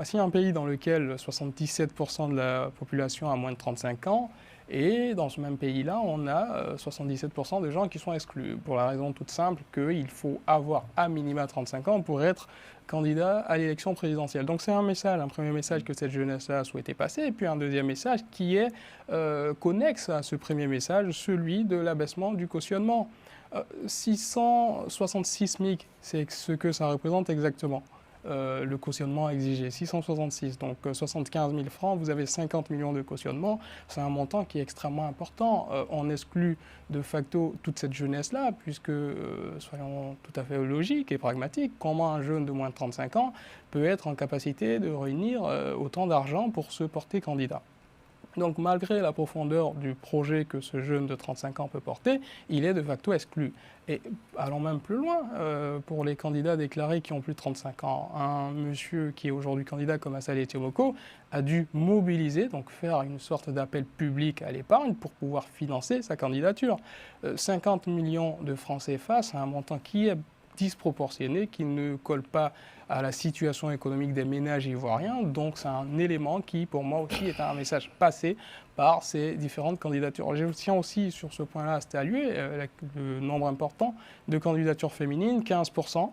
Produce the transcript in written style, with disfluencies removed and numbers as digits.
Si un pays dans lequel 77% de la population a moins de 35 ans, et dans ce même pays-là, on a 77% de gens qui sont exclus, pour la raison toute simple qu'il faut avoir à minima 35 ans pour être candidat à l'élection présidentielle. Donc c'est un message, un premier message que cette jeunesse-là a souhaité passer, et puis un deuxième message qui est connexe à ce premier message, celui de l'abaissement du cautionnement. 666 SMIC, c'est ce que ça représente exactement. Le cautionnement exigé, 666, donc 75 000 francs, vous avez 50 millions de cautionnement, c'est un montant qui est extrêmement important. On exclut de facto toute cette jeunesse-là, puisque, soyons tout à fait logiques et pragmatiques, comment un jeune de moins de 35 ans peut être en capacité de réunir autant d'argent pour se porter candidat? Donc malgré la profondeur du projet que ce jeune de 35 ans peut porter, il est de facto exclu. Et allons même plus loin, pour les candidats déclarés qui ont plus de 35 ans, un monsieur qui est aujourd'hui candidat comme Assali Etiomoko a dû mobiliser, donc faire une sorte d'appel public à l'épargne pour pouvoir financer sa candidature. 50 millions de francs CFA, c'est un montant qui est disproportionné, qui ne colle pas à la situation économique des ménages ivoiriens. Donc c'est un élément qui, pour moi aussi, est un message passé par ces différentes candidatures. Je tiens aussi sur ce point-là à saluer le nombre important de candidatures féminines, 15%,